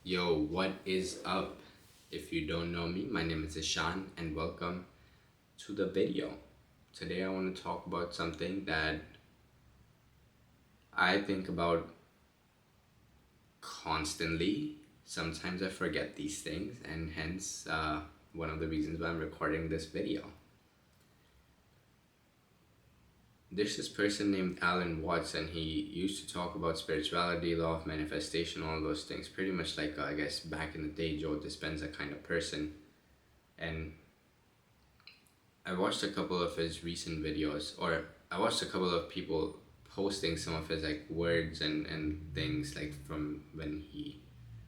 Yo, what is up? If you don't know me, my name is Ishan and welcome to the video. Today I want to talk about something that I think about constantly. Sometimes I forget these things, and hence one of the reasons why I'm recording this video. There's this person named Alan Watts, and he used to talk about spirituality, law of manifestation, all those things. Pretty much like, I guess, back in the day, Joe Dispenza kind of person. And I watched a couple of his recent videos, or I watched a couple of people posting some of his like words and things like from when he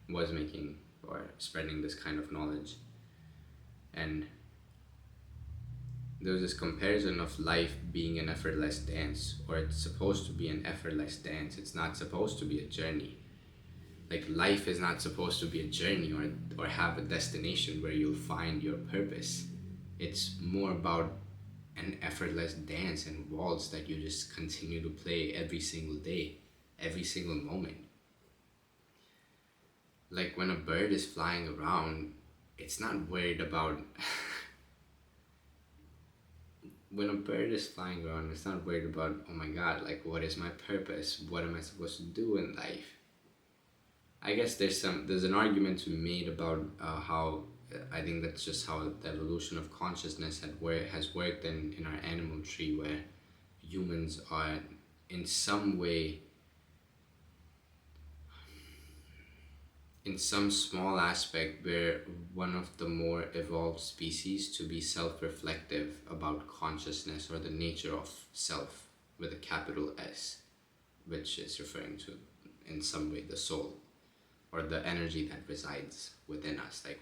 was making or spreading this kind of knowledge. And there was this comparison of life being an effortless dance, or it's supposed to be an effortless dance. It's not supposed to be a journey. Like life is not supposed to be a journey or have a destination where you'll find your purpose. It's more about an effortless dance and waltz that you just continue to play every single day, every single moment. Like when a bird is flying around, it's not worried about when a bird is flying around, it's not worried about, oh my god, like what is my purpose? What am I supposed to do in life? I guess there's an argument to be made about how I think that's just how the evolution of consciousness has worked in our animal tree, where humans are in some way, in some small aspect, we're one of the more evolved species to be self-reflective about consciousness or the nature of self with a capital S, which is referring to in some way the soul or the energy that resides within us. I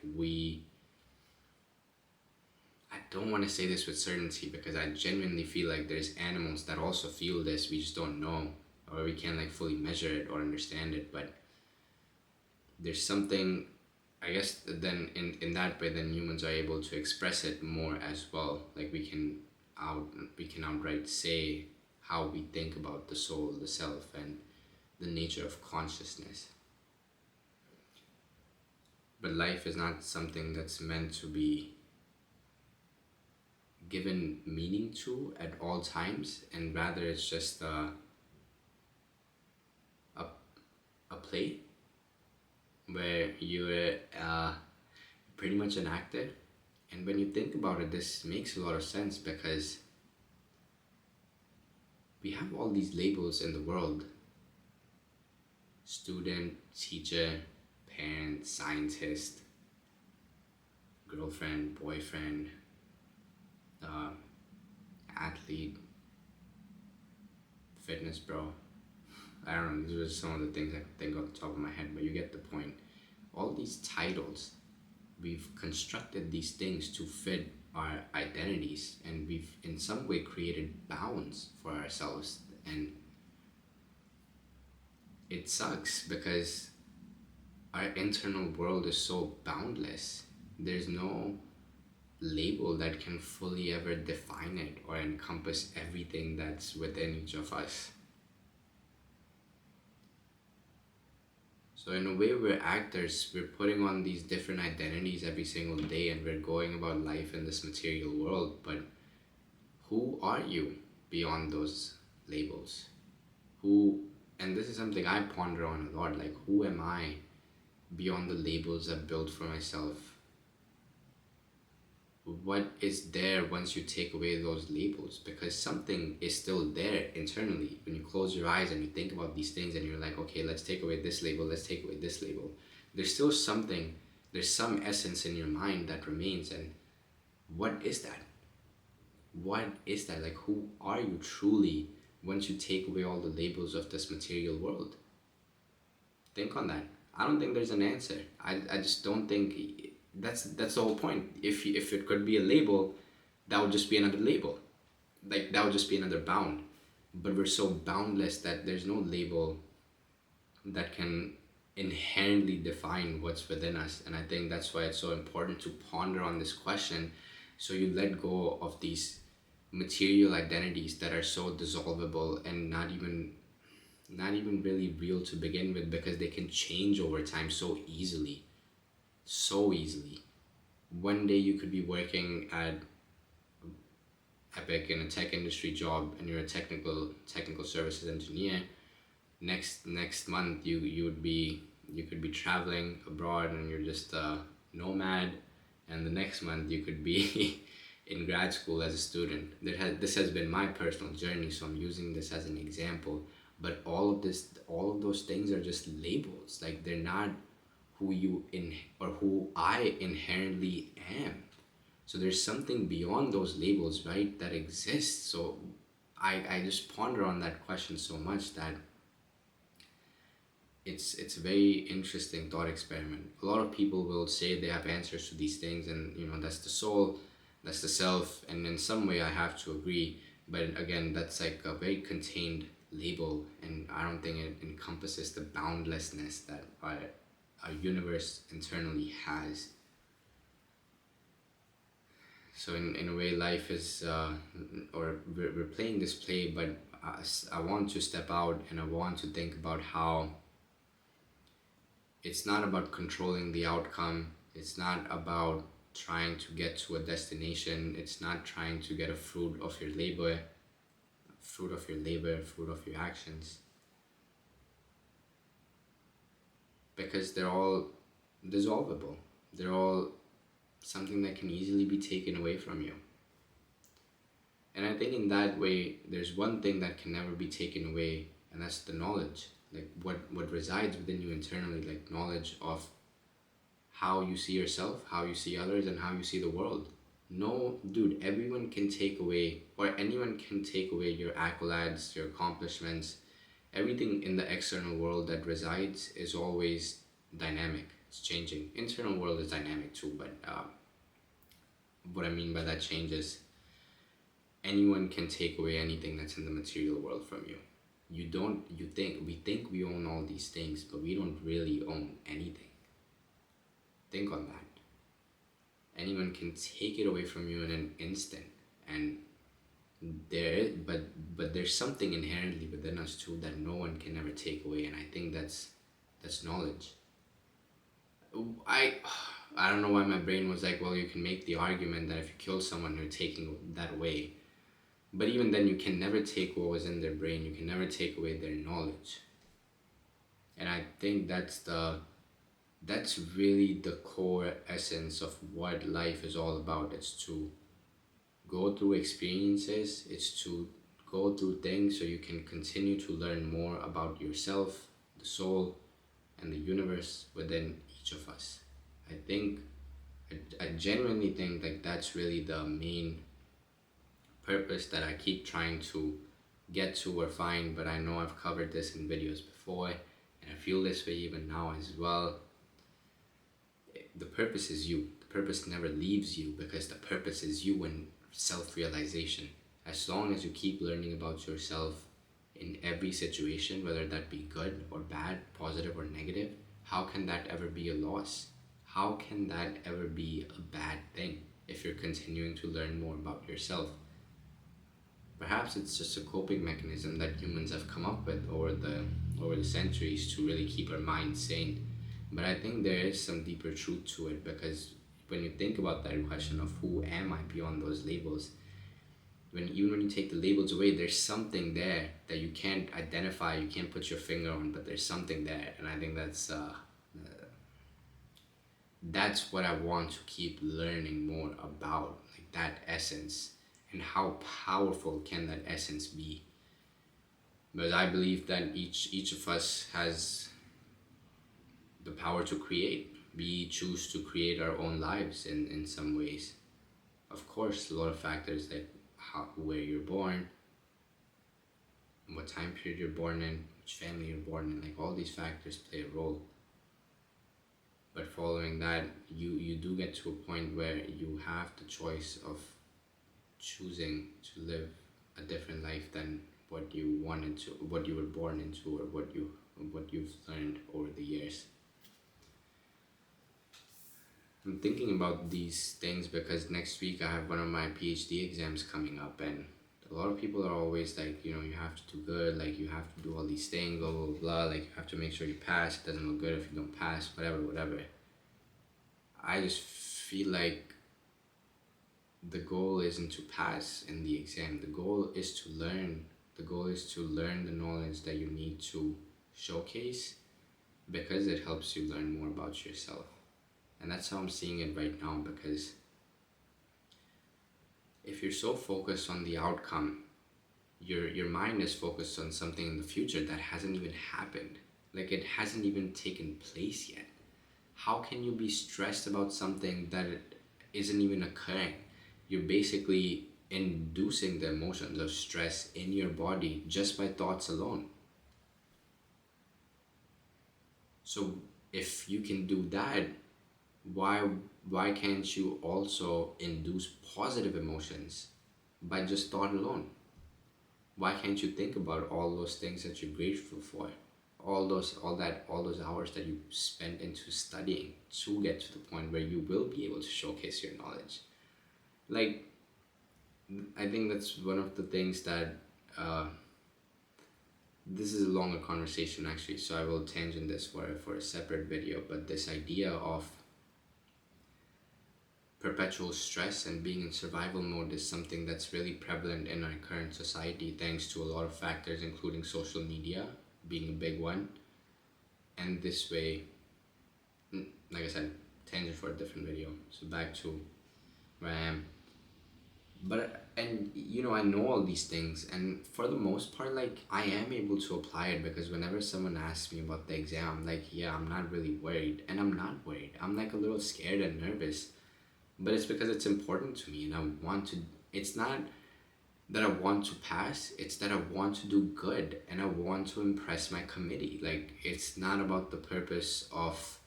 don't want to say this with certainty because I genuinely feel like there's animals that also feel this, we just don't know, or we can't like fully measure it or understand it. But there's something, I guess, then in that way then humans are able to express it more as well. Like we can outright say how we think about the soul, the self, and the nature of consciousness. But life is not something that's meant to be given meaning to at all times, and rather it's just a play where you're pretty much an actor. And when you think about it, this makes a lot of sense because we have all these labels in the world: student, teacher, parent, scientist, girlfriend, boyfriend, athlete, fitness bro. I don't know, these are some of the things I can think off the top of my head, but you get the point. All these titles, we've constructed these things to fit our identities, and we've in some way created bounds for ourselves. And it sucks because our internal world is so boundless. There's no label that can fully ever define it or encompass everything that's within each of us. So in a way, we're actors. We're putting on these different identities every single day, and we're going about life in this material world. But who are you beyond those labels? And this is something I ponder on a lot, like who am I beyond the labels I've built for myself? What is there once you take away those labels? Because something is still there internally. When you close your eyes and you think about these things and you're like, okay, let's take away this label, let's take away this label. There's still something, there's some essence in your mind that remains. And what is that? What is that? Like, who are you truly once you take away all the labels of this material world? Think on that. I don't think there's an answer. I just don't think that's the whole point. If it could be a label, that would just be another label. Like that would just be another bound. But we're so boundless that there's no label that can inherently define what's within us. And I think that's why it's so important to ponder on this question, so you let go of these material identities that are so dissolvable and not even not even really real to begin with, because they can change over time so easily. So easily. One day you could be working at Epic in a tech industry job and you're a technical services engineer. Next month you could be traveling abroad and you're just a nomad, and the next month you could be in grad school as a student. This has been my personal journey, so I'm using this as an example. But all of those things are just labels. Like, they're not who you in or who I inherently am. So there's something beyond those labels, right, that exists. So I just ponder on that question so much that it's a very interesting thought experiment. A lot of people will say they have answers to these things, and that's the soul, that's the self, and in some way I have to agree. But again, that's like a very contained label, and I don't think it encompasses the boundlessness that our universe internally has. So in a way, life is, or we're playing this play, but I want to step out and I want to think about how it's not about controlling the outcome. It's not about trying to get to a destination. It's not trying to get a fruit of your actions, because they're all dissolvable. They're all something that can easily be taken away from you. And I think in that way, there's one thing that can never be taken away, and that's the knowledge. Like, what resides within you internally, like knowledge of how you see yourself, how you see others, and how you see the world. No, dude, everyone can take away, or anyone can take away your accolades, your accomplishments. Everything in the external world that resides is always dynamic. It's changing. Internal world is dynamic too, but what I mean by that changes. Anyone can take away anything that's in the material world from you. We think we own all these things, but we don't really own anything. Think on that. Anyone can take it away from you in an instant, and but there's something inherently within us too that no one can ever take away, and I think that's knowledge. I I don't know why my brain was like, well, you can make the argument that if you kill someone, you're taking that away. But even then, you can never take what was in their brain. You can never take away their knowledge. And I think that's really the core essence of what life is all about. It's to go through experiences. It's to go through things so you can continue to learn more about yourself, the soul, and the universe within each of us. I think I genuinely think like that's really the main purpose that I keep trying to get to or find, but I know I've covered this in videos before, and I feel this way even now as well. The purpose is you. The purpose never leaves you, because the purpose is you and self-realization. As long as you keep learning about yourself in every situation, whether that be good or bad, positive or negative, how can that ever be a loss? How can that ever be a bad thing if you're continuing to learn more about yourself? Perhaps it's just a coping mechanism that humans have come up with over the centuries to really keep our minds sane. But I think there is some deeper truth to it, because when you think about that question of who am I beyond those labels, even when you take the labels away, there's something there that you can't identify, you can't put your finger on, but there's something there, and I think that's what I want to keep learning more about, like that essence, and how powerful can that essence be. Because I believe that each of us has the power to create. We choose to create our own lives in some ways. Of course, a lot of factors like where you're born, what time period you're born in, which family you're born in, like all these factors play a role. But following that, you do get to a point where you have the choice of choosing to live a different life than what you wanted to, what you were born into, or what you've learned over the years. I'm thinking about these things because next week I have one of my PhD exams coming up, and a a lot of people are always like, you have to do good, like you have to do all these things, blah blah blah, like you have to make sure you pass. It doesn't look good if you don't pass, whatever, whatever. I just feel like the goal isn't to pass in the exam. The goal is to learn. The goal is to learn the knowledge that you need to showcase, because it helps you learn more about yourself. And that's how I'm seeing it right now, because if you're so focused on the outcome, your mind is focused on something in the future that hasn't even happened. Like it hasn't even taken place yet. How can you be stressed about something that isn't even occurring? You're basically inducing the emotions of stress in your body just by thoughts alone. So if you can do that, why can't you also induce positive emotions by just thought alone? Why can't you think about all those things that you're grateful for? All those hours that you spent into studying to get to the point where you will be able to showcase your knowledge. Like, I think that's one of the things that this is a longer conversation actually, so I will tangent this for a separate video. But this idea of perpetual stress and being in survival mode is something that's really prevalent in our current society, thanks to a lot of factors, including social media being a big one. And this way, like I said, tangent for a different video. So back to where I am. But I know all these things, and for the most part, like I am able to apply it, because whenever someone asks me about the exam, I'm like, yeah, I'm not really worried. And I'm not worried. I'm like a little scared and nervous. But it's because it's important to me, and I want to. It's not that I want to pass, it's that I want to do good, and I want to impress my committee. Like, it's not about the purpose of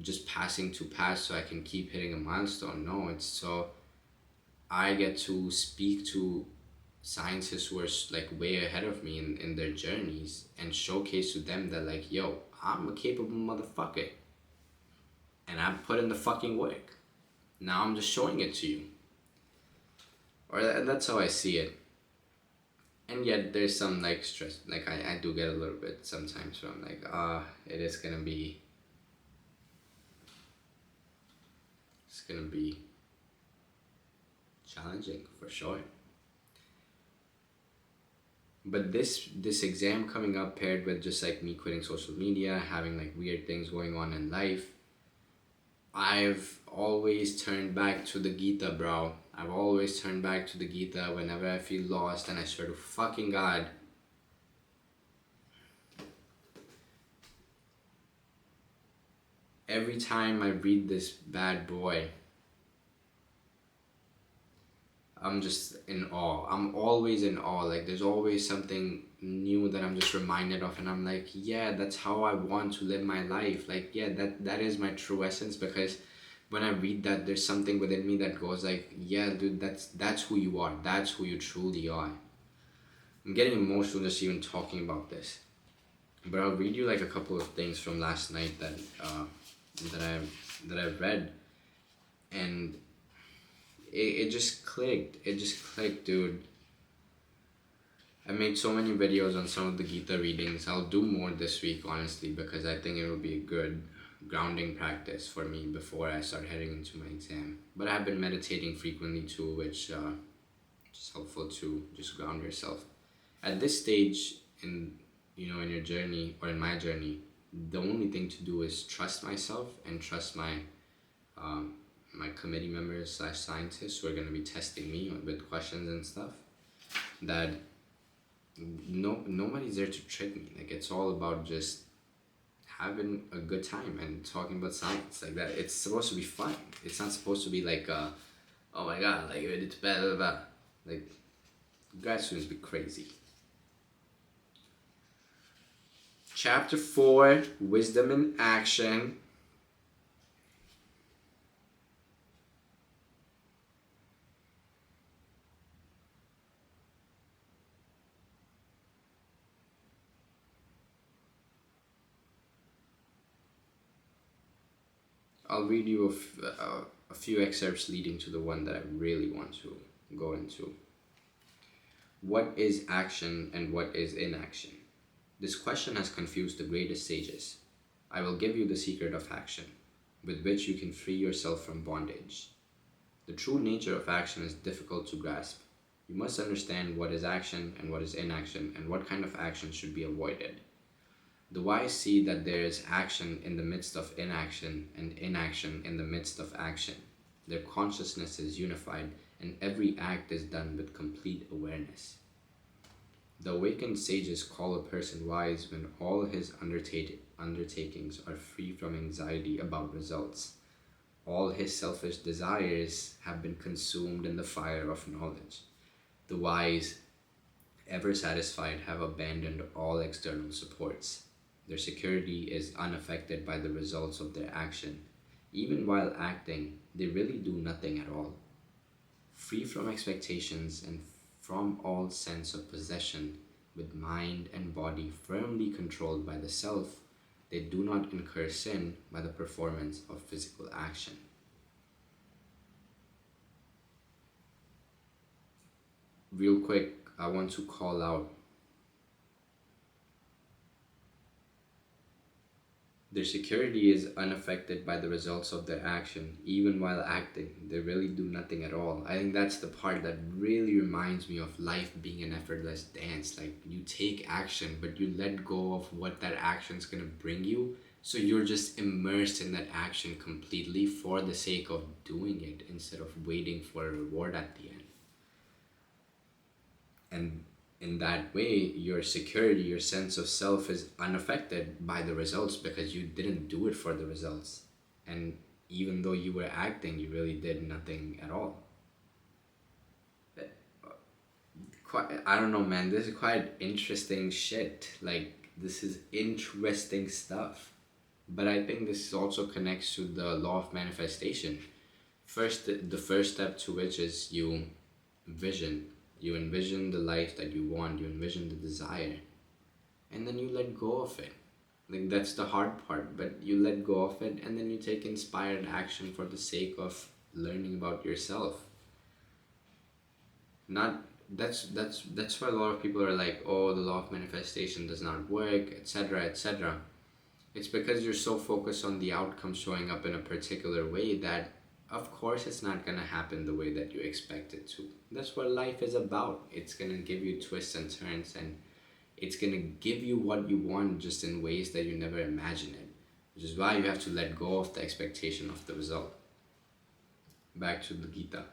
just passing to pass so I can keep hitting a milestone. No, it's so I get to speak to scientists who are like way ahead of me in their journeys, and showcase to them that, like, yo, I'm a capable motherfucker, and I put in the fucking work. Now I'm just showing it to you. Or that's how I see it. And yet there's some like stress, like I do get a little bit sometimes where I'm like, it's gonna be challenging for sure. But this exam coming up, paired with just like me quitting social media, having like weird things going on in life, I've always turned back to the Gita, bro. I've always turned back to the Gita whenever I feel lost, and I swear to fucking God, every time I read this bad boy, I'm just in awe. I'm always in awe. Like, there's always something new that I'm just reminded of, and I'm like, yeah, that's how I want to live my life. Like, yeah, that is my true essence, because when I read that, there's something within me that goes like, yeah, dude, that's who you are. That's who you truly are. I'm getting emotional just even talking about this. But I'll read you like a couple of things from last night that I read, and it just clicked. It just clicked, dude. I made so many videos on some of the Gita readings. I'll do more this week, honestly, because I think it will be a good grounding practice for me before I start heading into my exam. But I've been meditating frequently too, which is helpful to just ground yourself. At this stage in in your journey, or in my journey, the only thing to do is trust myself and trust my committee members / scientists who are going to be testing me with questions and stuff. That nobody's there to trick me. Like, it's all about just having a good time and talking about science like that. It's supposed to be fun. It's not supposed to be like oh my god, like it's blah blah blah. Like, grad students be crazy. Chapter 4, Wisdom in Action. I'll read you a few excerpts leading to the one that I really want to go into. What is action and what is inaction? This question has confused the greatest sages. I will give you the secret of action, with which you can free yourself from bondage. The true nature of action is difficult to grasp. You must understand what is action and what is inaction, and what kind of action should be avoided. The wise see that there is action in the midst of inaction and inaction in the midst of action. Their consciousness is unified, and every act is done with complete awareness. The awakened sages call a person wise when all his undertakings are free from anxiety about results. All his selfish desires have been consumed in the fire of knowledge. The wise, ever satisfied, have abandoned all external supports. Their security is unaffected by the results of their action. Even while acting, they really do nothing at all. Free from expectations and from all sense of possession, with mind and body firmly controlled by the self, they do not incur sin by the performance of physical action. Real quick, I want to call out their security is unaffected by the results of their action. Even while acting, they really do nothing at all. I think that's the part that really reminds me of life being an effortless dance. Like, you take action, but you let go of what that action's gonna bring you. So you're just immersed in that action completely for the sake of doing it instead of waiting for a reward at the end. And in that way, your security, your sense of self is unaffected by the results because you didn't do it for the results. And even though you were acting, you really did nothing at all. I don't know, man. This is quite interesting shit. Like, this is interesting stuff. But I think this also connects to the law of manifestation. The first step to which is you vision. You envision the life that you want, you envision the desire, and then you let go of it. Like, that's the hard part, but you let go of it and then you take inspired action for the sake of learning about yourself. Not that's why a lot of people are like, oh, the law of manifestation does not work, etc., etc. It's because you're so focused on the outcome showing up in a particular way that of course it's not gonna happen the way that you expect it to. That's what life is about. It's gonna give you twists and turns, and it's gonna give you what you want just in ways that you never imagined it. Which is why you have to let go of the expectation of the result. Back to the Gita.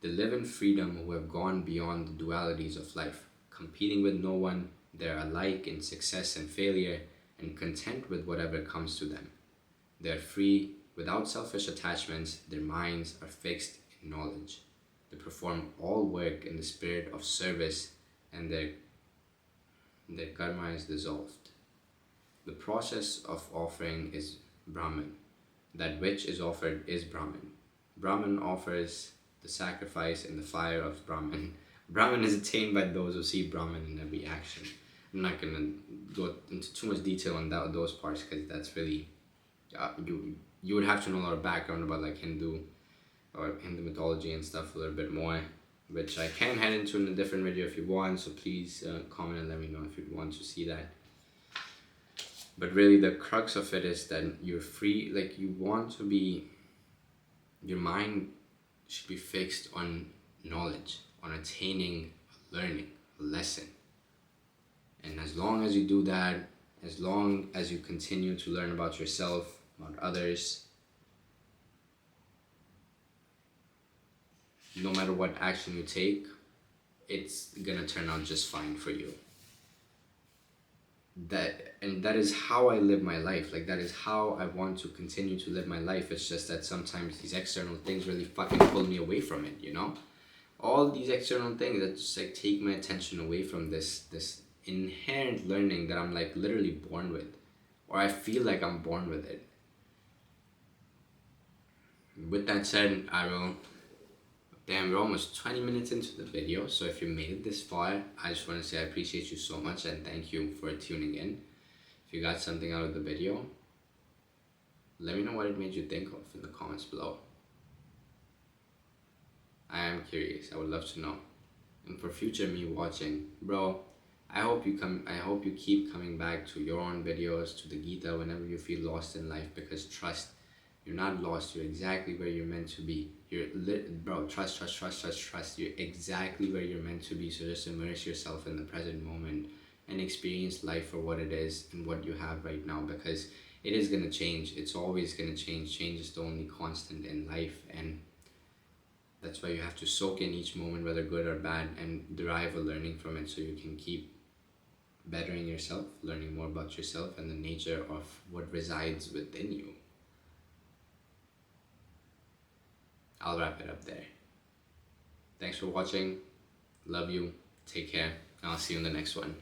They live in freedom who have gone beyond the dualities of life, competing with no one. They're alike in success and failure, and content with whatever comes to them. They're free. Without selfish attachments, their minds are fixed in knowledge. They perform all work in the spirit of service, and their karma is dissolved. The process of offering is Brahman. That which is offered is Brahman. Brahman offers the sacrifice in the fire of Brahman. Brahman is attained by those who see Brahman in every action. I'm not going to go into too much detail on those parts because that's really... you would have to know a lot of background about like Hindu mythology and stuff a little bit more, which I can head into in a different video if you want, so please comment and let me know if you want to see that. But really the crux of it is that you're free, like you want to be, your mind should be fixed on knowledge, on attaining, learning, a lesson. And as long as you do that, as long as you continue to learn about yourself, about others, no matter what action you take, it's gonna turn out just fine for you. That is how I live my life. Like, that is how I want to continue to live my life. It's just that sometimes these external things really fucking pull me away from it, you know? All these external things that just like take my attention away from this inherent learning that I'm like literally born with, or I feel like I'm born with it. With that said, we're almost 20 minutes into the video, so if you made it this far, I just want to say I appreciate you so much and thank you for tuning in. If you got something out of the video, let me know what it made you think of in the comments below. I am curious, I would love to know. And for future me watching, bro, I hope you keep coming back to your own videos, to the Gita whenever you feel lost in life, because trust, you're not lost. You're exactly where you're meant to be. Bro, trust. You're exactly where you're meant to be. So just immerse yourself in the present moment and experience life for what it is and what you have right now, because it is gonna change. It's always gonna change. Change is the only constant in life, and that's why you have to soak in each moment, whether good or bad, and derive a learning from it so you can keep bettering yourself, learning more about yourself and the nature of what resides within you. I'll wrap it up there. Thanks for watching. Love you. Take care. And I'll see you in the next one.